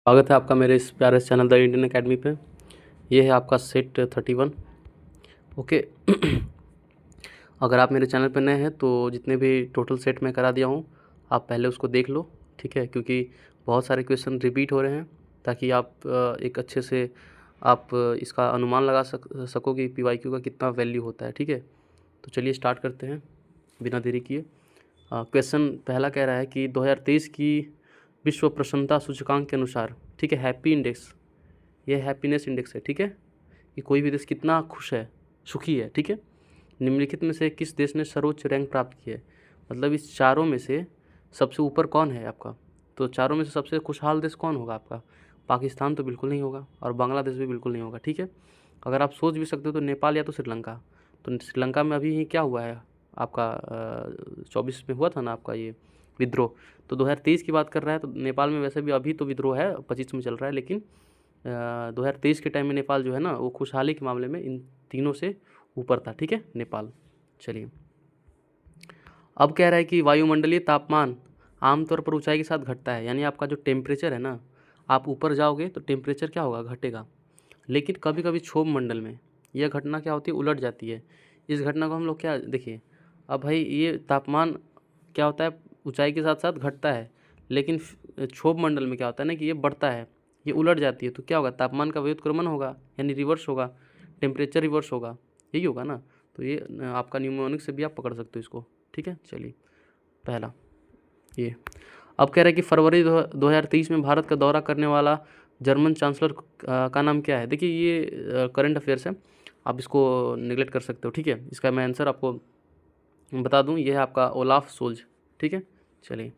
स्वागत है आपका मेरे इस प्यारे से चैनल द इंडियन अकेडमी पे। ये है आपका सेट 31। ओके। अगर आप मेरे चैनल पे नए हैं तो जितने भी टोटल सेट मैं करा दिया हूँ आप पहले उसको देख लो, ठीक है, क्योंकि बहुत सारे क्वेश्चन रिपीट हो रहे हैं, ताकि आप एक अच्छे से आप इसका अनुमान लगा सको कि PYQ का कितना वैल्यू होता है, ठीक है। तो चलिए स्टार्ट करते हैं बिना देरी किए। क्वेश्चन पहला कह रहा है कि 2023 की विश्व प्रसन्नता सूचकांक के अनुसार, ठीक है, हैप्पी इंडेक्स, ये हैप्पीनेस इंडेक्स है, ठीक है, कि कोई भी देश कितना खुश है, सुखी है, ठीक है। निम्नलिखित में से किस देश ने सर्वोच्च रैंक प्राप्त की है, मतलब इस चारों में से सबसे ऊपर कौन है आपका। तो चारों में से सबसे खुशहाल देश कौन होगा आपका। पाकिस्तान तो बिल्कुल नहीं होगा और बांग्लादेश भी बिल्कुल नहीं होगा, ठीक है। अगर आप सोच भी सकते हो तो नेपाल या तो श्रीलंका। तो श्रीलंका में अभी क्या हुआ है आपका 24 में हुआ था ना आपका ये विद्रोह। तो 2023 की बात कर रहा है, तो नेपाल में वैसे भी अभी तो विद्रोह है, 25 में चल रहा है, लेकिन 2023 के टाइम में नेपाल जो है ना वो खुशहाली के मामले में इन तीनों से ऊपर था, ठीक है, नेपाल। चलिए अब कह रहा है कि वायुमंडलीय तापमान आमतौर पर ऊंचाई के साथ घटता है, यानी आपका जो टेम्परेचर है ना, आप ऊपर जाओगे तो टेम्परेचर क्या होगा, घटेगा। लेकिन कभी कभी क्षोभ मंडल में यह घटना क्या होती है, उलट जाती है। इस घटना को हम लोग क्या देखिए, अब भाई ये तापमान क्या होता है, ऊंचाई के साथ साथ घटता है, लेकिन क्षोभ मंडल में क्या होता है ना कि ये बढ़ता है, ये उलट जाती है। तो क्या होगा, तापमान का व्युत्क्रमण होगा, यानी रिवर्स होगा, टेम्परेचर रिवर्स होगा, यही होगा ना। तो ये आपका न्यूमोनिक से भी आप पकड़ सकते हो इसको, ठीक है। चलिए पहला ये अब कह रहे हैं कि फरवरी 2023 में भारत का दौरा करने वाला जर्मन चांसलर का नाम क्या है। देखिए ये करंट अफेयर्स है, आप इसको निगलेक्ट कर सकते हो, ठीक है। इसका मैं आंसर आपको बता दूं, ये है आपका ओलाफ सोल्ज, ठीक है। चलिए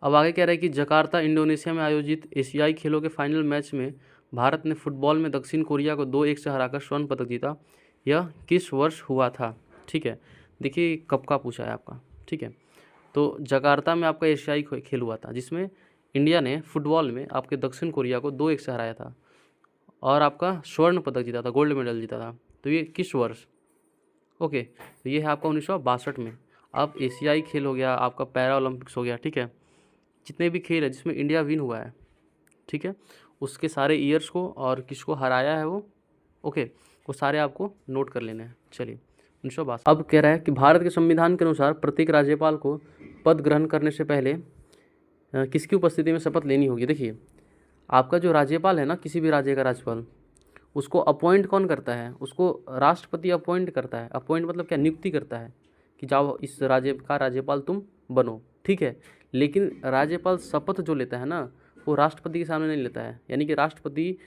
अब आगे कह रहा है कि जकार्ता इंडोनेशिया में आयोजित एशियाई खेलों के फाइनल मैच में भारत ने फुटबॉल में दक्षिण कोरिया को 2-1 से हराकर स्वर्ण पदक जीता। यह किस वर्ष हुआ था, ठीक है। देखिए कब का पूछा है आपका, ठीक है। तो जकार्ता में आपका एशियाई खेल हुआ था, जिसमें इंडिया ने फुटबॉल में आपके दक्षिण कोरिया को 2-1 से हराया था और आपका स्वर्ण पदक जीता था, गोल्ड मेडल जीता था। तो ये किस वर्ष, ओके, तो ये है आपका 1962 में। अब एशियाई खेल हो गया, आपका पैरा ओलंपिक्स हो गया, ठीक है, जितने भी खेल है जिसमें इंडिया विन हुआ है, ठीक है, उसके सारे ईयर्स को और किसको हराया है वो, ओके, वो सारे आपको नोट कर लेने हैं। चलिए 1962। अब कह रहा है कि भारत के संविधान के अनुसार प्रत्येक राज्यपाल को पद ग्रहण करने से पहले किसकी उपस्थिति में शपथ लेनी होगी। देखिए आपका जो राज्यपाल है ना, किसी भी राज्य का राज्यपाल, उसको अपॉइंट कौन करता है, उसको राष्ट्रपति अपॉइंट करता है। अपॉइंट मतलब क्या, नियुक्ति करता है कि जाओ इस राज्य का राज्यपाल तुम बनो, ठीक है। लेकिन राज्यपाल शपथ जो लेता है ना, वो राष्ट्रपति के सामने नहीं लेता है, यानी कि राष्ट्रपति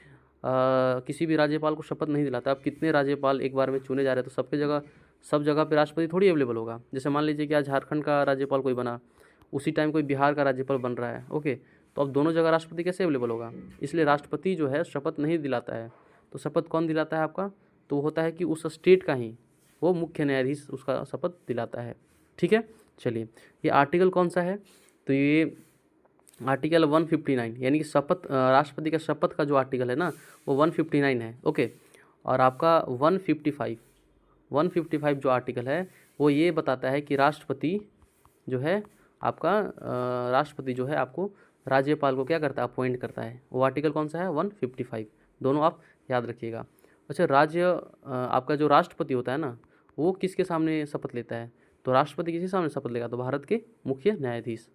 किसी भी राज्यपाल को शपथ नहीं दिलाता। अब कितने राज्यपाल एक बार में चुने जा रहे हैं, तो सबके जगह सब जगह पे राष्ट्रपति थोड़ी अवेलेबल होगा। जैसे मान लीजिए कि आज झारखंड का राज्यपाल कोई बना, उसी टाइम कोई बिहार का राज्यपाल बन रहा है, ओके, तो अब दोनों जगह राष्ट्रपति कैसे अवेलेबल होगा। इसलिए राष्ट्रपति जो है शपथ नहीं दिलाता है। तो शपथ कौन दिलाता है आपका, तो वो होता है कि उस स्टेट का ही वो मुख्य न्यायाधीश उसका शपथ दिलाता है, ठीक है। चलिए ये आर्टिकल कौन सा है, तो ये आर्टिकल 159, यानी कि शपथ राष्ट्रपति का शपथ का जो आर्टिकल है ना वो 159 है, ओके। और आपका 155 जो आर्टिकल है वो ये बताता है कि राष्ट्रपति जो है आपका राष्ट्रपति जो है आपको राज्यपाल को क्या करता है, अपॉइंट करता है। वो आर्टिकल कौन सा है, 155, दोनों आप याद रखिएगा। अच्छा आपका जो राष्ट्रपति होता है ना, वो किसके सामने शपथ लेता है, तो राष्ट्रपति किसी सामने शपथ लेगा, तो भारत के मुख्य न्यायाधीश,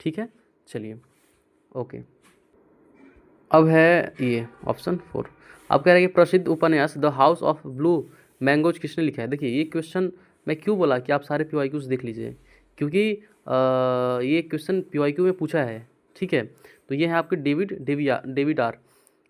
ठीक है। चलिए ओके, अब है ये ऑप्शन 4। अब कह रहे हैं कि प्रसिद्ध उपन्यास the house of blue mangoes किसने लिखा है। देखिए ये क्वेश्चन मैं क्यों बोला कि आप सारे PYQs देख लीजिए, क्योंकि ये क्वेश्चन PYQ में पूछा है, ठीक है। तो ये है आपके डेविड आर,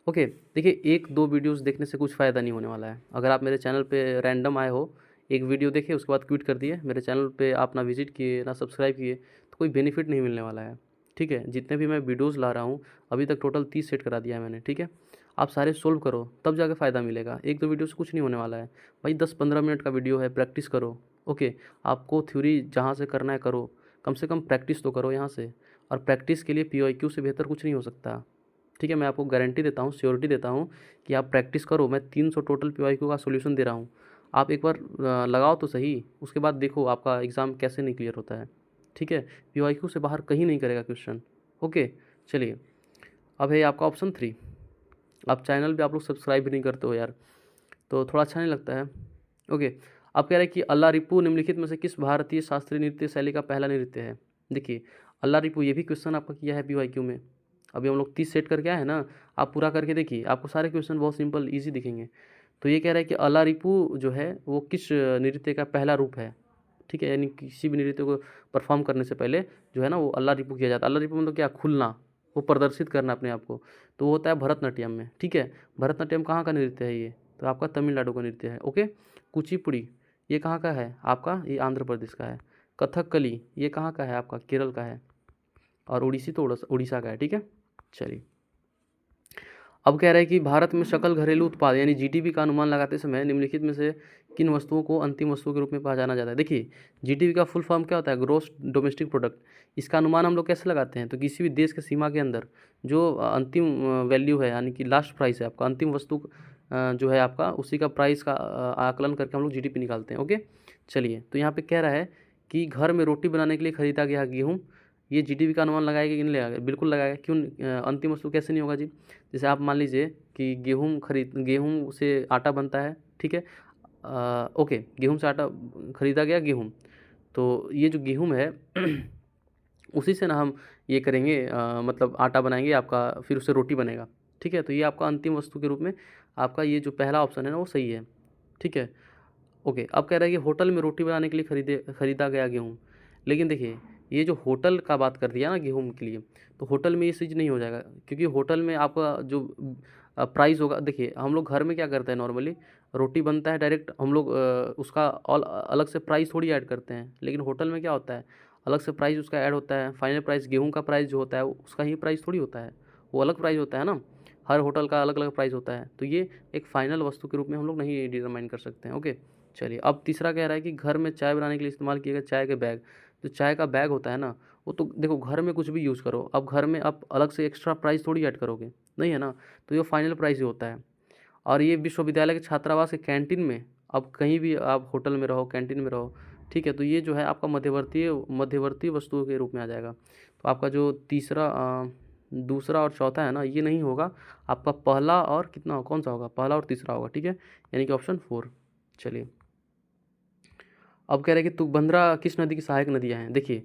ओके। देखिए एक दो वीडियोस देखने से कुछ फ़ायदा नहीं होने वाला है। अगर आप मेरे चैनल पे रैंडम आए हो, एक वीडियो देखे उसके बाद क्विट कर दिए, मेरे चैनल पे आप ना विजिट किए ना सब्सक्राइब किए, तो कोई बेनिफिट नहीं मिलने वाला है, ठीक है। जितने भी मैं वीडियोस ला रहा हूँ अभी तक टोटल 30 सेट करा दिया है मैंने, ठीक है। आप सारे सोल्व करो तब जाके फ़ायदा मिलेगा, एक दो वीडियो से कुछ नहीं होने वाला है भाई। 10-15 मिनट का वीडियो है, प्रैक्टिस करो, ओके। आपको थ्योरी जहाँ से करना है करो, कम से कम प्रैक्टिस तो करो यहाँ से। और प्रैक्टिस के लिए PYQ से बेहतर कुछ नहीं हो सकता, ठीक है। मैं आपको गारंटी देता हूँ, श्योरिटी देता हूँ कि आप प्रैक्टिस करो। मैं 300 टोटल PYQ का सोल्यूशन दे रहा हूँ, आप एक बार लगाओ तो सही, उसके बाद देखो आपका एग्ज़ाम कैसे नहीं क्लियर होता है, ठीक है। PYQ से बाहर कहीं नहीं करेगा क्वेश्चन, ओके। चलिए अब है आपका ऑप्शन 3। अब चैनल पे आप लोग सब्सक्राइब भी नहीं करते हो यार, तो थोड़ा अच्छा नहीं लगता है। ओके, अब कह रहे हैं कि अल्लाह रिपू निम्नलिखित में से किस भारतीय शास्त्रीय नृत्य शैली का पहला नृत्य है। देखिए अल्लाह रिपू, ये भी क्वेश्चन आपका किया है PYQ में। अभी हम लोग 30 सेट करके आए हैं ना, आप पूरा करके देखिए, आपको सारे क्वेश्चन बहुत सिंपल ईजी दिखेंगे। तो ये कह रहा है कि अल्लाह रिपू जो है वो किस नृत्य का पहला रूप है, ठीक है, यानी किसी भी नृत्य को परफॉर्म करने से पहले जो है ना वो अल्लाह रिपू किया जाता है। अल्लाह रिपू मतलब क्या, खुलना, वो प्रदर्शित करना अपने आप को, तो वो होता है भरतनाट्यम में, ठीक है। भरतनाट्यम कहाँ का नृत्य है ये, तो आपका तमिलनाडु का नृत्य है। ओके, कुचिपुड़ी ये कहाँ का है आपका, ये आंध्र प्रदेश का है। कथकली ये कहाँ का है आपका, केरल का है। और उड़ीसी तो उड़ीसा का है, ठीक है। चलिए, अब कह रहा है कि भारत में सकल घरेलू उत्पाद यानी GDP का अनुमान लगाते समय निम्नलिखित में से किन वस्तुओं को अंतिम वस्तुओं के रूप में पहचाना जाता है। देखिए GDP का फुल फॉर्म क्या होता है, ग्रोस डोमेस्टिक प्रोडक्ट। इसका अनुमान हम लोग कैसे लगाते हैं, तो किसी भी देश के सीमा के अंदर जो अंतिम वैल्यू है, यानी कि लास्ट प्राइस है आपका, अंतिम वस्तु जो है आपका, उसी का प्राइस का आकलन करके हम लोग GDP निकालते हैं। ओके, चलिए, तो यहाँ पे कह रहा है कि घर में रोटी बनाने के लिए खरीदा गया गेहूँ, ये GDP का अनुमान लगाएगा कि नहीं लगाएगा, बिल्कुल लगाएगा। क्यों, अंतिम वस्तु कैसे नहीं होगा जी। जैसे आप मान लीजिए कि गेहूँ से आटा बनता है, ठीक है। ओके, गेहूँ से आटा खरीदा गया गेहूँ, तो ये जो गेहूँ है उसी से ना हम ये करेंगे, मतलब आटा बनाएंगे आपका, फिर उससे रोटी बनेगा, ठीक है। तो ये आपका अंतिम वस्तु के रूप में आपका ये जो पहला ऑप्शन है ना वो सही है, ठीक है। ओके, अब कह रहा है कि होटल में रोटी बनाने के लिए खरीदा गया गेहूँ। लेकिन देखिए ये जो होटल का बात कर दिया ना गेहूँ के लिए, तो होटल में ये चीज़ नहीं हो जाएगा, क्योंकि होटल में आपका जो प्राइस होगा, देखिए हम लोग घर में क्या करते हैं, नॉर्मली रोटी बनता है डायरेक्ट, हम लोग उसका ऑल अलग से प्राइस थोड़ी ऐड करते हैं। लेकिन होटल में क्या होता है, अलग से प्राइस उसका ऐड होता है। फाइनल प्राइस गेहूँ का प्राइस जो होता है उसका ही प्राइस थोड़ी होता है, वो अलग प्राइस होता है ना, हर होटल का अलग अलग प्राइस होता है। तो ये एक फाइनल वस्तु के रूप में हम लोग नहीं डिटरमाइन कर सकते हैं। ओके, चलिए, अब तीसरा कह रहा है कि घर में चाय बनाने के लिए इस्तेमाल किए गए चाय के बैग। जो चाय का बैग होता है ना, वो तो देखो घर में कुछ भी यूज़ करो, अब घर में आप अलग से एक्स्ट्रा प्राइस थोड़ी ऐड करोगे, नहीं है ना, तो ये फाइनल प्राइस ही होता है। और ये विश्वविद्यालय के छात्रावास के कैंटीन में, अब कहीं भी आप होटल में रहो, कैंटीन में रहो, ठीक है, तो ये जो है आपका मध्यवर्ती वस्तुओं के रूप में आ जाएगा। तो आपका जो तीसरा दूसरा और चौथा है ना, ये नहीं होगा, आपका पहला और कितना, कौन सा होगा, पहला और तीसरा होगा, ठीक है, यानी कि ऑप्शन 4। चलिए, अब कह रहे हैं कि तुंगभद्रा किस नदी की सहायक नदियाँ हैं। देखिए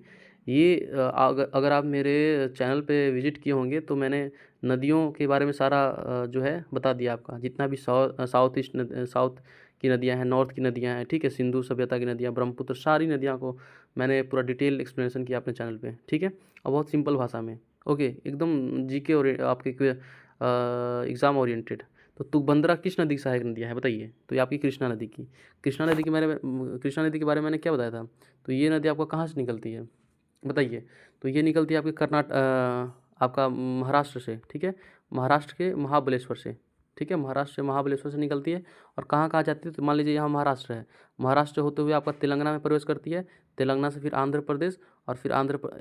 ये अगर आप मेरे चैनल पे विजिट किए होंगे तो मैंने नदियों के बारे में सारा जो है बता दिया आपका, जितना भी साउथ ईस्ट साउथ की नदियाँ हैं, नॉर्थ की नदियाँ हैं, ठीक है, सिंधु सभ्यता की नदियाँ, ब्रह्मपुत्र, सारी नदियाँ को मैंने पूरा डिटेल एक्सप्लेनेशन किया अपने चैनल पे, ठीक है, और बहुत सिंपल भाषा में। ओके, एकदम GK और आपके एग्ज़ाम ओरिएंटेड। तो तुंगभद्रा किस नदी की सहायक नदियाँ हैं बताइए, तो ये आपकी कृष्णा नदी की। कृष्णा नदी के बारे में कृष्णा नदी के बारे में मैंने क्या बताया था, तो ये नदी आपका कहाँ से निकलती है बताइए। तो ये निकलती है आपके आपका महाराष्ट्र से, ठीक है, महाराष्ट्र के महाबलेश्वर से, ठीक है, महाराष्ट्र से महाबलेश्वर से निकलती है। और कहाँ कहाँ जाती है, तो मान लीजिए यहाँ महाराष्ट्र है, महाराष्ट्र होते हुए आपका तेलंगाना में प्रवेश करती है, तेलंगाना से फिर आंध्र प्रदेश, और फिर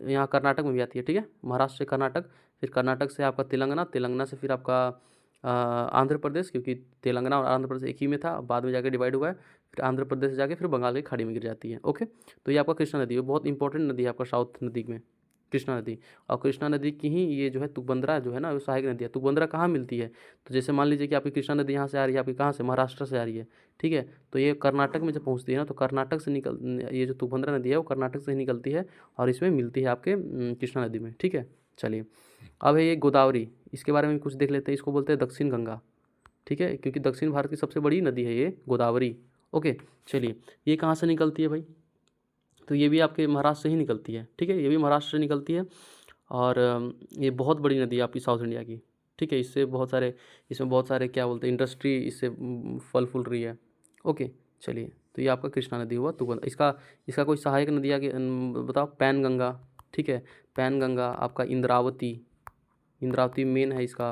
यहाँ कर्नाटक में भी आती है, ठीक है, महाराष्ट्र से कर्नाटक, फिर कर्नाटक से आपका तेलंगाना, तेलंगाना से फिर आपका आंध्र प्रदेश, क्योंकि तेलंगाना और आंध्र प्रदेश एक ही में था, बाद में जाकर डिवाइड हुआ है, फिर आंध्र प्रदेश से जाके फिर बंगाल की खाड़ी में गिर जाती है। ओके, तो ये आपका कृष्णा नदी है, बहुत इंपॉर्टेंट नदी है आपका साउथ नदी में, कृष्णा नदी। और कृष्णा नदी की ही ये जो है तुंगभद्रा जो है ना वो सहायक नदी है। तुंगभद्रा कहाँ मिलती है, तो जैसे मान लीजिए कि आपकी कृष्णा नदी यहाँ से आ रही है, आपकी कहाँ से, महाराष्ट्र से आ रही है, ठीक है, तो ये कर्नाटक में जब पहुँचती है ना, तो कर्नाटक से ये जो तुंगभद्रा नदी है वो कर्नाटक से ही निकलती है और इसमें मिलती है आपके कृष्णा नदी में, ठीक है। चलिए, अब है ये गोदावरी, इसके बारे में कुछ देख लेते हैं। इसको बोलते हैं दक्षिण गंगा, ठीक है, क्योंकि दक्षिण भारत की सबसे बड़ी नदी है ये गोदावरी। ओके, चलिए, ये कहाँ से निकलती है भाई, तो ये भी आपके महाराष्ट्र से ही निकलती है, ठीक है, ये भी महाराष्ट्र से निकलती है। और ये बहुत बड़ी नदी है आपकी साउथ इंडिया की, ठीक है, इसमें बहुत सारे क्या बोलते हैं इंडस्ट्री इससे फल फूल रही है। ओके, चलिए, तो ये आपका कृष्णा नदी हुआ। तो इसका इसका कोई सहायक नदी आगे बताओ, पैनगंगा, ठीक है, पैनगंगा, आपका इंद्रावती, इंद्रावती मेन है इसका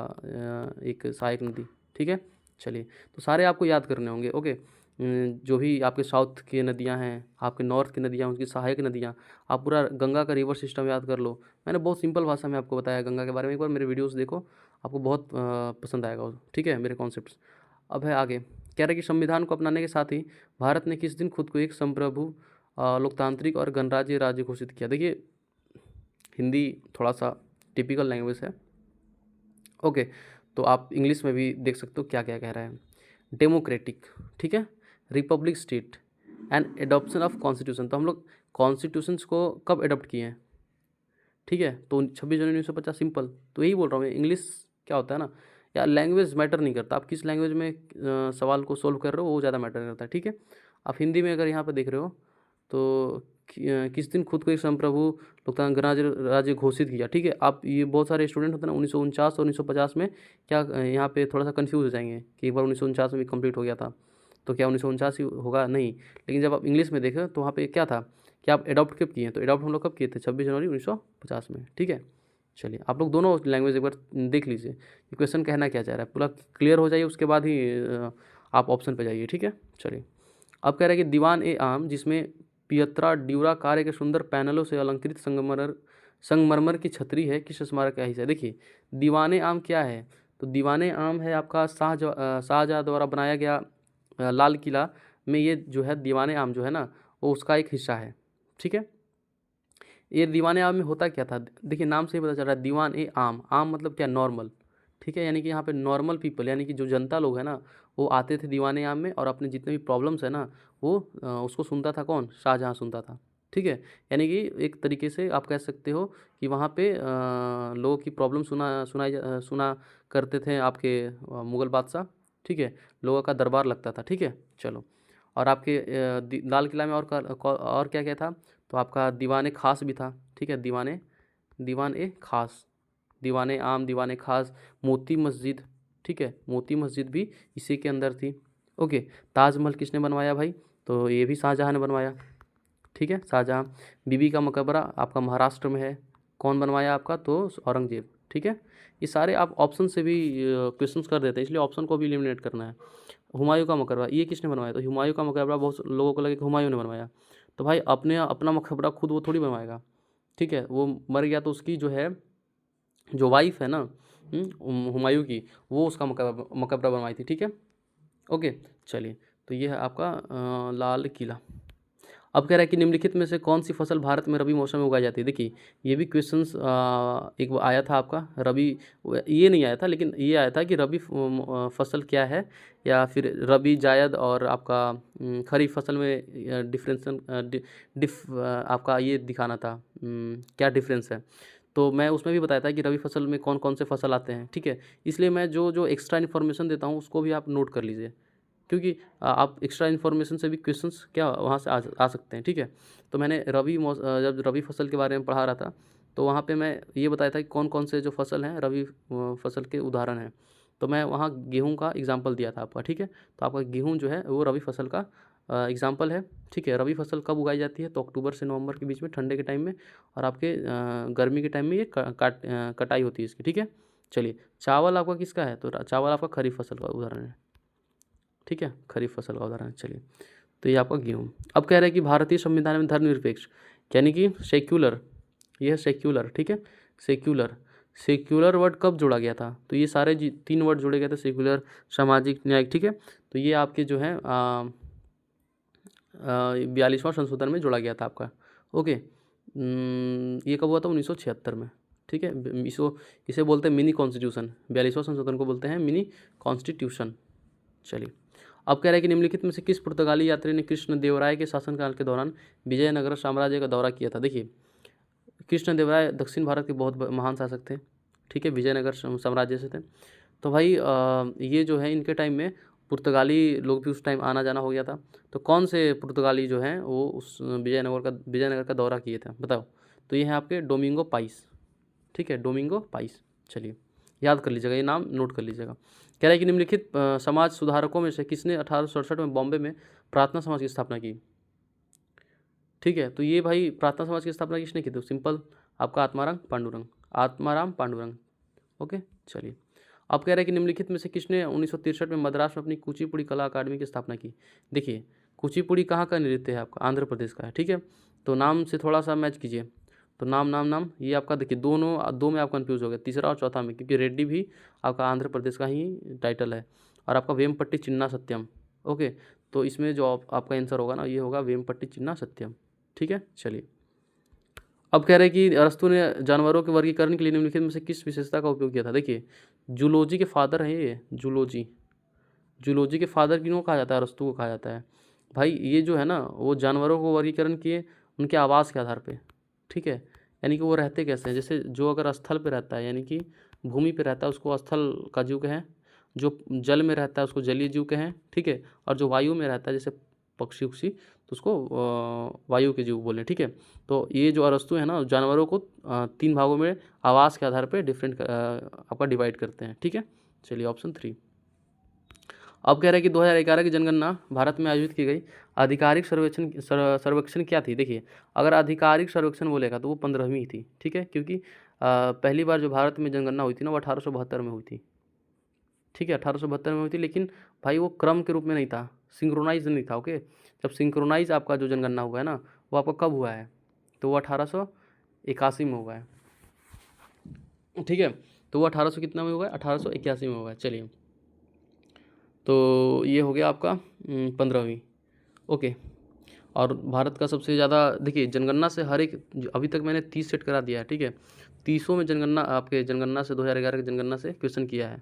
एक सहायक नदी, ठीक है। चलिए, तो सारे आपको याद करने होंगे। ओके, जो भी आपके साउथ की नदियां हैं, आपके नॉर्थ की नदियां, उनकी सहायक नदियां, आप पूरा गंगा का रिवर सिस्टम याद कर लो। मैंने बहुत सिंपल भाषा में आपको बताया गंगा के बारे में, एक बार मेरे वीडियोस देखो, आपको बहुत पसंद आएगा वो, ठीक है, मेरे कॉन्सेप्ट्स। अब है आगे, कह रहे हैं कि संविधान को अपनाने के साथ ही भारत ने किस दिन खुद को एक संप्रभु लोकतांत्रिक और गणराज्य राज्य घोषित किया। देखिए हिंदी थोड़ा सा टिपिकल लैंग्वेज है, ओके, तो आप इंग्लिश में भी देख सकते हो क्या क्या कह रहा है। डेमोक्रेटिक, ठीक है, Republic state and adoption of constitution. तो हम लोग कॉन्स्टिट्यूशंस को कब एडॉप्ट किए हैं, ठीक है, तो 26 जनवरी 1950, सिंपल। तो यही बोल रहा हूँ मैं, इंग्लिश क्या होता है ना यार, लैंग्वेज मैटर नहीं करता, आप किस लैंग्वेज में सवाल को सोल्व कर रहे हो वो ज़्यादा मैटर करता है, ठीक है। आप हिंदी में अगर यहाँ पर देख रहे हो तो किस दिन खुद को एक संप्रभु लोकतांत्रिक राज्य घोषित किया, ठीक है। आप ये बहुत सारे स्टूडेंट होते हैं ना 1949 और 1950 में, क्या यहाँ पे थोड़ा सा कंफ्यूज हो जाएंगे कि एक बार 1949 में भी कंप्लीट हो गया था, तो क्या 1949 ही होगा, नहीं। लेकिन जब आप इंग्लिश में देखें तो वहाँ पे क्या था कि आप एडॉप्ट कब किए हैं, तो एडॉप्ट हम लोग कब किए थे, 26 जनवरी 1950 में, ठीक है। चलिए आप लोग दोनों लैंग्वेज एक बार देख लीजिए, ये क्वेश्चन कहना क्या चाह रहा है, पूरा क्लियर हो जाइए, उसके बाद ही आप ऑप्शन पे जाइए, ठीक है। चलिए अब कह रहा है कि दीवान ए आम, जिसमें पियत्रा ड्यूरा कार्य के सुंदर पैनलों से अलंकृत संगमरमर की छतरी है, किस स्मारक का हिस्सा है। देखिए दीवाने आम क्या है, तो दीवाने आम है आपका शाहजहाँ द्वारा बनाया गया लाल किला में, ये जो है दीवाने आम जो है ना वो उसका एक हिस्सा है, ठीक है। ये दीवाने आम में होता क्या था, देखिए नाम से ही पता चल रहा है, दीवान ए आम, आम मतलब क्या, नॉर्मल, ठीक है। यानी कि यहाँ पे नॉर्मल पीपल, यानी कि जो जनता लोग है ना, वो आते थे दीवाने आम में और अपने जितने भी प्रॉब्लम्स है ना वो उसको सुनता था, कौन, शाहजहाँ सुनता था, ठीक है। यानी कि एक तरीके से आप कह सकते हो कि वहाँ पे लोगों की प्रॉब्लम सुना करते थे आपके मुग़ल बादशाह, ठीक है। लोगों का दरबार लगता था, ठीक है। चलो, और आपके लाल किला में और क्या क्या था, तो आपका दीवान ए खास भी था, ठीक है, दीवान ए खास, दीवाने आम, दीवाने खास, मोती मस्जिद, ठीक है, मोती मस्जिद भी इसी के अंदर थी। ओके, ताजमहल किसने बनवाया भाई, तो ये भी शाहजहाँ ने बनवाया, ठीक है, शाहजहाँ। बीबी का मकबरा आपका महाराष्ट्र में है, कौन बनवाया आपका, तो औरंगजेब, ठीक है। ये सारे आप ऑप्शन से भी क्वेश्चंस कर देते हैं, इसलिए ऑप्शन को भी एलिमिनेट करना है। हुमायूं का मकबरा ये किसने बनवाया, तो हुमायूं का मकबरा बहुत लोगों को लगे कि हुमायूं ने बनवाया, तो भाई अपना मकबरा खुद वो थोड़ी बनवाएगा, ठीक है। वो मर गया तो उसकी जो है, जो वाइफ है ना हुमायूं की, वो उसका मकबरा बनवाई थी, ठीक है। ओके, चलिए, तो ये है आपका लाल किला। अब कह रहा है कि निम्नलिखित में से कौन सी फसल भारत में रबी मौसम में उगाई जाती है। देखिए ये भी क्वेश्चंस एक वो आया था आपका रबी, ये नहीं आया था लेकिन ये आया था कि रबी फसल क्या है, या फिर रबी जायद और आपका खरीफ फसल में आपका ये दिखाना था क्या डिफरेंस है। तो मैं उसमें भी बताया था कि रबी फसल में कौन कौन से फसल आते हैं, ठीक है। इसलिए मैं जो जो एक्स्ट्रा इन्फॉर्मेशन देता हूँ उसको भी आप नोट कर लीजिए, क्योंकि आप एक्स्ट्रा इन्फॉर्मेशन से भी क्वेश्चंस क्या वहाँ से आ सकते हैं, ठीक है। तो मैंने जब रबी फसल के बारे में पढ़ा रहा था तो वहाँ पे मैं ये बताया था कि कौन कौन से जो फसल हैं रबी फसल के उदाहरण हैं, तो मैं वहाँ गेहूँ का एग्जाम्पल दिया था आपका, ठीक है। तो आपका गेहूँ जो है वो रबी फसल का एग्जाम्पल है, ठीक है। रबी फसल कब उगाई जाती है, तो अक्टूबर से नवंबर के बीच में, ठंडे के टाइम में, और आपके गर्मी के टाइम में ये कटाई होती है इसकी, ठीक है। चलिए चावल आपका किसका है, तो चावल आपका खरीफ फसल का उदाहरण है, ठीक है, खरीफ फसल का उदाहरण है। चलिए, तो ये आपका गेहूँ। अब कह रहे हैं कि भारतीय संविधान में धर्मनिरपेक्ष यानी कि सेक्युलर, ये है सेक्युलर, ठीक है, सेक्युलर, सेक्युलर वर्ड कब जोड़ा गया था, तो ये सारे 3 वर्ड जोड़े गए थे, सेक्युलर, सामाजिक, न्यायिक, ठीक है। तो ये आपके जो है 42वां संशोधन में जोड़ा गया था आपका। ओके, ये कब हुआ था, 1976 में, ठीक है। इसे बोलते हैं मिनी कॉन्स्टिट्यूशन, 42वां संशोधन को बोलते हैं मिनी कॉन्स्टिट्यूशन। चलिए, अब कह रहा है कि निम्नलिखित में से किस पुर्तगाली यात्री ने कृष्णदेवराय के शासनकाल के दौरान विजयनगर साम्राज्य का दौरा किया था। देखिए कृष्णदेवराय दक्षिण भारत के बहुत महान शासक थे, ठीक है, विजयनगर साम्राज्य से थे। तो भाई ये जो है इनके टाइम में पुर्तगाली लोग भी उस टाइम आना जाना हो गया था, तो कौन से पुर्तगाली जो हैं वो उस विजयनगर का दौरा किए थे बताओ, तो ये है आपके डोमिंगो पाइस, ठीक है, डोमिंगो पाइस। चलिए याद कर लीजिएगा, ये नाम नोट कर लीजिएगा। कह रहा है कि निम्नलिखित समाज सुधारकों में से किसने 1867 में बॉम्बे में प्रार्थना समाज की स्थापना की, ठीक है। तो ये भाई प्रार्थना समाज की स्थापना किसने की थी, सिंपल आपका आत्माराम पांडुरंग। ओके, चलिए अब कह रहे हैं कि निम्नलिखित में से किसने 1963 में मद्रास में अपनी कुचिपुड़ी कला अकादमी की स्थापना की। देखिए कुचिपुड़ी कहाँ का नृत्य है, आपका आंध्र प्रदेश का है, ठीक है। तो नाम से थोड़ा सा मैच कीजिए, तो नाम ये आपका देखिए दो में आप कंफ्यूज हो गए, तीसरा और चौथा में, क्योंकि रेड्डी भी आपका आंध्र प्रदेश का ही टाइटल है, और आपका वेमपट्टी चिन्ना सत्यम। ओके, तो इसमें जो आपका आंसर होगा ना ये होगा वेमपट्टी चिन्ना सत्यम, ठीक है। चलिए अब कह रहे हैं कि अरस्तु ने जानवरों के वर्गीकरण के लिए निम्नलिखित में से किस विशेषता का उपयोग किया था। देखिए जूलॉजी के फादर हैं ये, जूलॉजी के फादर किनको कहा जाता है, अरस्तु को कहा जाता है। भाई ये जो है ना वो जानवरों को वर्गीकरण किए उनके आवास के आधार पे, ठीक है, यानी कि वो रहते कैसे हैं। जैसे जो अगर स्थल पे रहता है यानी कि भूमि पे रहता है उसको स्थल का जीव कहें, जो जल में रहता है उसको जलीय जीव कहें, ठीक है, और जो वायु में रहता है जैसे पक्षी उक्षी तो उसको वायु के जीव बोलें, ठीक है। तो ये जो अरस्तु है ना जानवरों को 3 भागों में आवास के आधार पे डिफरेंट आपका डिवाइड करते हैं, ठीक है। चलिए ऑप्शन 3। अब कह रहे हैं कि 2011 की जनगणना भारत में आयोजित की गई आधिकारिक सर्वेक्षण क्या थी। देखिए अगर आधिकारिक सर्वेक्षण बोलेगा तो वो 15वीं थी, ठीक है, क्योंकि पहली बार जो भारत में जनगणना हुई थी ना वो 1872 में हुई थी, ठीक है, 1872 में हुई थी। लेकिन भाई वो क्रम के रूप में नहीं था, सिंक्रोनाइज नहीं था। ओके, जब सिंक्रोनाइज आपका जो जनगणना हुआ है ना वो आपका कब हुआ है, तो वो 1881 में हुआ है, ठीक है। तो वो 1800 कितना में हुआ है, 1881 में हुआ है। चलिए तो ये हो गया आपका 15वीं। ओके, और भारत का सबसे ज़्यादा देखिए जनगणना से हर एक अभी तक मैंने 30 सेट करा दिया है, ठीक है, 30 में जनगणना आपके जनगणना से 2011 की जनगणना से क्वेश्चन किया है।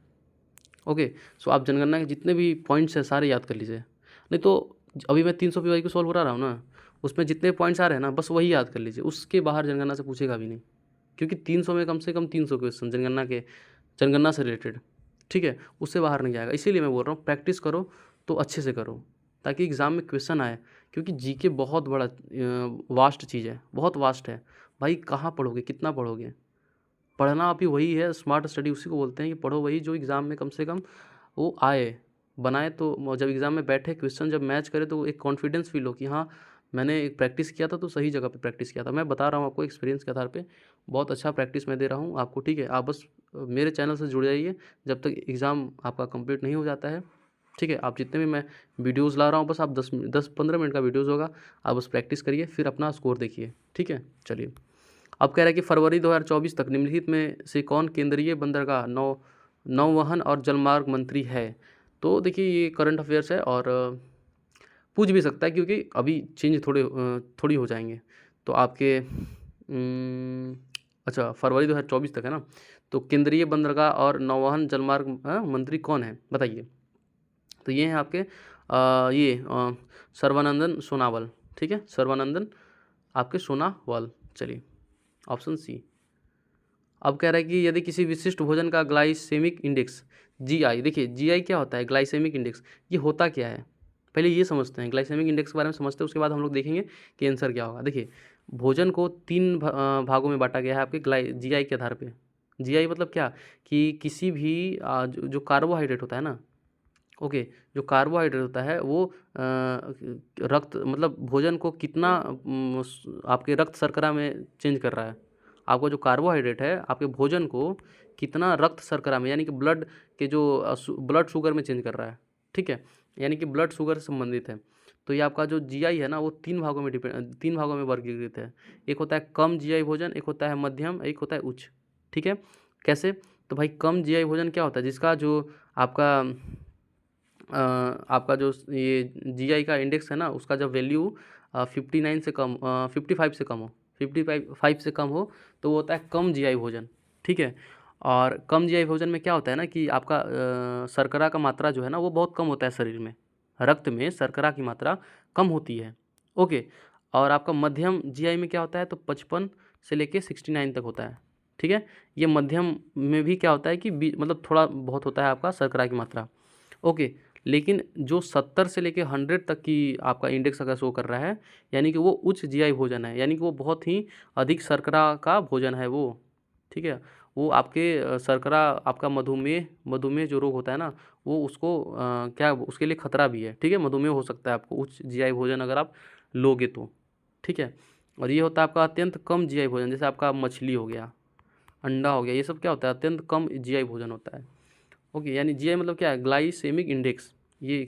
ओके, सो आप जनगणना के जितने भी पॉइंट्स हैं सारे याद कर लीजिए, नहीं तो अभी मैं 300 पीवाई को सॉल्व करा रहा हूँ ना, उसमें जितने पॉइंट्स आ रहे हैं ना बस वही याद कर लीजिए, उसके बाहर जनगणना से पूछेगा भी नहीं, क्योंकि 300 में कम से कम 300 क्वेश्चन जनगणना से रिलेटेड, ठीक है, उससे बाहर नहीं जाएगा। इसीलिए मैं बोल रहा हूँ प्रैक्टिस करो तो अच्छे से करो ताकि एग्ज़ाम में क्वेश्चन आए, क्योंकि जीके बहुत बड़ा वास्ट चीज़ है, बहुत वास्ट है भाई। कहाँ पढ़ोगे, कितना पढ़ोगे, पढ़ना अभी वही है, स्मार्ट स्टडी उसी को बोलते हैं कि पढ़ो वही जो एग्ज़ाम में कम से कम वो आए बनाए। तो जब एग्ज़ाम में बैठे क्वेश्चन जब मैच करे तो एक कॉन्फिडेंस फील हो कि हाँ मैंने एक प्रैक्टिस किया था तो सही जगह पे प्रैक्टिस किया था। मैं बता रहा हूँ आपको एक्सपीरियंस के आधार पे, बहुत अच्छा प्रैक्टिस मैं दे रहा हूँ आपको, ठीक है। आप बस मेरे चैनल से जुड़ जाइए जब तक एग्ज़ाम आपका कंप्लीट नहीं हो जाता है, ठीक है। आप जितने भी मैं वीडियोज़ ला रहा हूँ बस आप 10-15 मिनट का वीडियोज़ होगा, आप बस प्रैक्टिस करिए फिर अपना स्कोर देखिए, ठीक है। चलिए अब कह रहा है कि फरवरी 2024 तक निम्नलिखित में से कौन केंद्रीय बंदरगाह नौवहन और जलमार्ग मंत्री है। तो देखिए ये करंट अफेयर्स है और पूछ भी सकता है क्योंकि अभी चेंज थोड़ी हो जाएंगे। तो आपके अच्छा फरवरी 2024 तक है ना, तो केंद्रीय बंदरगाह और नौवहन जलमार्ग मंत्री कौन है बताइए। तो ये हैं आपके सर्बानंदन सोनोवाल, ठीक है, सर्बानंदन आपके सोनोवाल। चलिए ऑप्शन सी। अब कह रहा है कि यदि किसी विशिष्ट भोजन का ग्लाइसेमिक इंडेक्स जीआई, देखिए जीआई क्या होता है, ग्लाइसेमिक इंडेक्स ये होता क्या है, पहले ये समझते हैं, ग्लाइसेमिक इंडेक्स के बारे में समझते हैं, उसके बाद हम लोग देखेंगे कि आंसर क्या होगा। देखिए भोजन को 3 भागों में बांटा गया है आपके जीआई के आधार पे। जीआई मतलब क्या कि किसी भी जो कार्बोहाइड्रेट होता है ना, ओके, जो कार्बोहाइड्रेट होता है वो रक्त मतलब भोजन को कितना आपके रक्त शर्करा में चेंज कर रहा है। आपका जो कार्बोहाइड्रेट है आपके भोजन को कितना रक्त शर्करा में यानी कि ब्लड के जो ब्लड शुगर में चेंज कर रहा है, ठीक है, यानी कि ब्लड शुगर से संबंधित है। तो ये आपका जो जीआई है ना वो 3 भागों में वर्गीकृत है। एक होता है कम जीआई भोजन, एक होता है मध्यम, एक होता है उच्च, ठीक है। कैसे, तो भाई कम जीआई भोजन क्या होता है, जिसका जो आपका जो ये जीआई का इंडेक्स है ना उसका जब वैल्यू 59 से कम 55 से कम हो, 55 से कम हो तो वो होता है कम जीआई भोजन, ठीक है। और कम जीआई भोजन में क्या होता है ना कि आपका शर्करा का मात्रा जो है ना वो बहुत कम होता है शरीर में, रक्त में शर्करा की मात्रा कम होती है, ओके। और आपका मध्यम जीआई में क्या होता है, तो 55 से लेके 69 तक होता है, ठीक है। ये मध्यम में भी क्या होता है कि मतलब थोड़ा बहुत होता है आपका शर्करा की मात्रा, ओके। लेकिन जो 70 से लेके 100 तक की आपका इंडेक्स अगर शो कर रहा है यानी कि वो उच्च जीआई भोजन है, यानी कि वो बहुत ही अधिक शर्करा का भोजन है वो, ठीक है। वो आपके शर्करा आपका मधुमेह जो रोग होता है ना वो उसको क्या उसके लिए खतरा भी है, ठीक है, मधुमेह हो सकता है आपको उच्च जीआई भोजन अगर आप लोगे तो, ठीक है। और ये होता है आपका अत्यंत कम जीआई भोजन, जैसे आपका मछली हो गया, अंडा हो गया, ये सब क्या होता है अत्यंत कम जीआई भोजन होता है, ओके। यानी जीआई मतलब क्या है, ग्लाइसेमिक इंडेक्स, ये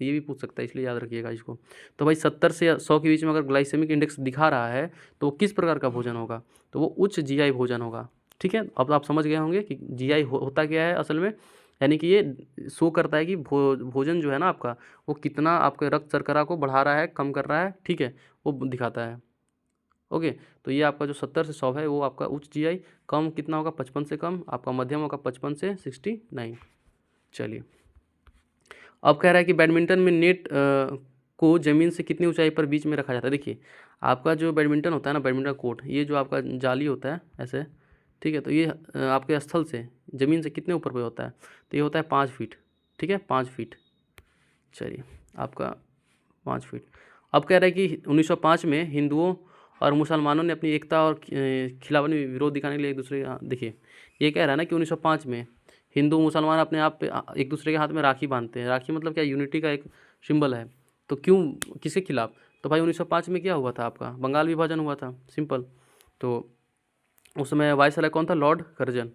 भी पूछ सकता है इसलिए याद रखिएगा इसको। तो भाई 70 से 100 के बीच में अगर ग्लाइसेमिक इंडेक्स दिखा रहा है तो वो किस प्रकार का भोजन होगा, तो वो उच्च जीआई भोजन होगा, ठीक है। अब आप समझ गए होंगे कि जीआई होता क्या है असल में, यानी कि ये शो करता है कि भोजन जो है ना आपका वो कितना आपके रक्त शर्करा को बढ़ा रहा है कम कर रहा है, ठीक है, वो दिखाता है। ओके, तो ये आपका जो 70 से 100 है वो आपका उच्च जीआई, कम कितना होगा 55 से कम, आपका मध्यम होगा 55 से 69। चलिए, अब कह रहा है कि बैडमिंटन में नेट को ज़मीन से कितनी ऊंचाई पर बीच में रखा जाता है। देखिए, आपका जो बैडमिंटन होता है ना, बैडमिंटन कोर्ट, ये जो आपका जाली होता है ऐसे, ठीक है, तो ये आपके स्थल से ज़मीन से कितने ऊपर पे होता है, तो ये होता है 5 फीट, ठीक है, 5 फीट। चलिए, आपका 5 फीट। अब कह रहा है कि 1905 में हिंदुओं और मुसलमानों ने अपनी एकता और खिलाफत में विरोध दिखाने के लिए एक दूसरे देखिए, ये कह रहा है ना कि 1905 में हिंदू मुसलमान अपने आप पे एक दूसरे के हाथ में राखी बांधते हैं। राखी मतलब क्या, यूनिटी का एक सिंबल है। तो क्यों, किसके खिलाफ, तो भाई 1905 में क्या हुआ था, आपका बंगाल विभाजन हुआ था, सिंपल। तो उस समय वायसराय कौन था, लॉर्ड कर्जन,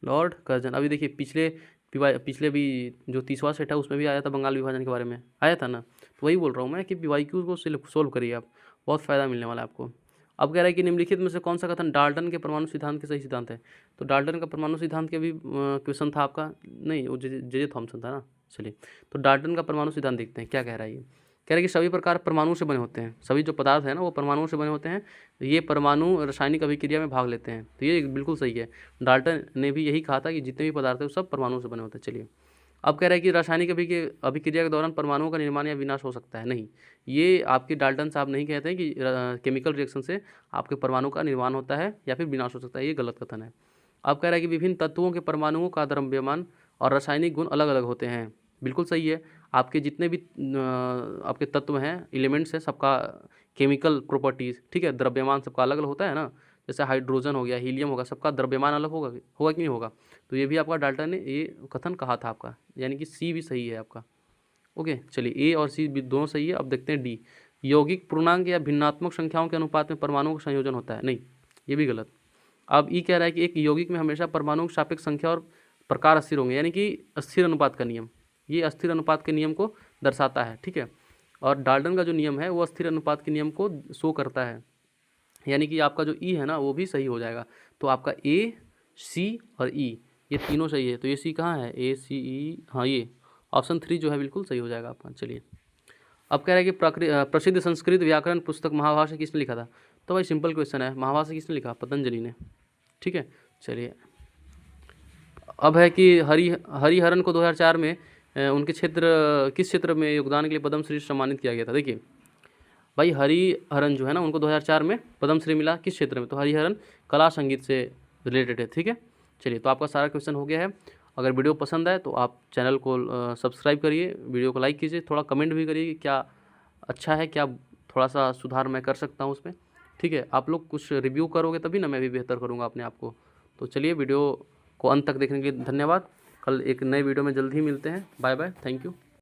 लॉर्ड कर्जन। अभी देखिए, पिछले भी जो 30वां सेट है उसमें भी आया था बंगाल विभाजन के बारे में, आया था ना। तो वही बोल रहा हूँ मैं कि PYQ को सोल्व करिए आप, बहुत फ़ायदा मिलने वाला है आपको। अब कह रहा है कि निम्नलिखित में से कौन सा कथन डाल्टन के परमाणु सिद्धांत के सही सिद्धांत है। तो डाल्टन का परमाणु सिद्धांत के भी क्वेश्चन था आपका, नहीं वो जे थॉमसन था ना। चलिए, तो डाल्टन का परमाणु सिद्धांत देखते हैं क्या कह रहा है। ये कह रहा है कि सभी प्रकार परमाणु से बने होते हैं, सभी जो पदार्थ है ना वो परमाणुओं से बने होते हैं। ये परमाणु रासायनिक अभिक्रिया में भाग लेते हैं, तो ये बिल्कुल सही है। डाल्टन ने भी यही कहा था कि जितने भी पदार्थ है वो सब परमाणुओं से बने होते हैं। चलिए, अब कह रहा है कि रासायनिक अभिक्रिया के दौरान परमाणुओं का निर्माण या विनाश हो सकता है। नहीं, ये आपके डाल्टन साहब नहीं कहते हैं कि केमिकल रिएक्शन से आपके परमाणु का निर्माण होता है या फिर विनाश हो सकता है, ये गलत कथन है। अब कह रहा है कि विभिन्न तत्वों के परमाणुओं का द्रव्यमान और रासायनिक गुण अलग अलग होते हैं, बिल्कुल सही है। आपके जितने भी आपके तत्व हैं, एलिमेंट्स हैं, सबका केमिकल प्रॉपर्टीज़, ठीक है, द्रव्यमान सबका अलग अलग होता है ना। जैसे हाइड्रोजन हो गया, हीलियम होगा, सबका द्रव्यमान अलग होगा, होगा कि नहीं होगा। तो ये भी आपका डाल्टन ने ये कथन कहा था आपका, यानी कि सी भी सही है आपका। ओके, चलिए, ए और सी भी दोनों सही है। अब देखते हैं डी, यौगिक पूर्णांक या भिन्नात्मक संख्याओं के अनुपात में परमाणुओं का संयोजन होता है। नहीं, ये भी गलत। अब ई कह रहा है कि एक यौगिक में हमेशा परमाणुओं की सापेक्ष संख्या और प्रकार अस्थिर होंगे, यानी कि अस्थिर अनुपात का नियम, ये अस्थिर अनुपात के नियम को दर्शाता है, ठीक है। और डाल्टन का जो नियम है वो अस्थिर अनुपात के नियम को शो करता है, यानी कि आपका जो ई है ना वो भी सही हो जाएगा। तो आपका ए, सी और ई ये तीनों सही है। तो ये सी कहाँ है, ए सी ई, हाँ ये ऑप्शन 3 जो है बिल्कुल सही हो जाएगा आपका। चलिए, अब कह रहा है कि प्रसिद्ध संस्कृत व्याकरण पुस्तक महाभाष्य किसने लिखा था। तो भाई सिंपल क्वेश्चन है, महाभाष्य किसने लिखा, पतंजलि ने, ठीक है। चलिए, अब है कि हरिहरन को 2004 में उनके किस क्षेत्र में योगदान के लिए पद्मश्री से सम्मानित किया गया था। देखिए भाई, हरिहरन जो है ना उनको 2004 में पद्मश्री मिला, किस क्षेत्र में, तो हरिहरन कला संगीत से रिलेटेड है, ठीक है। चलिए, तो आपका सारा क्वेश्चन हो गया है। अगर वीडियो पसंद आए तो आप चैनल को सब्सक्राइब करिए, वीडियो को लाइक कीजिए, थोड़ा कमेंट भी करिए कि क्या अच्छा है, क्या थोड़ा सा सुधार मैं कर सकता हूँ उसमें, ठीक है। आप लोग कुछ रिव्यू करोगे तभी ना मैं भी बेहतर करूँगा अपने आप को। तो चलिए, वीडियो को अंत तक देखने के लिए धन्यवाद। कल एक नए वीडियो में जल्द ही मिलते हैं। Bye bye, thank you.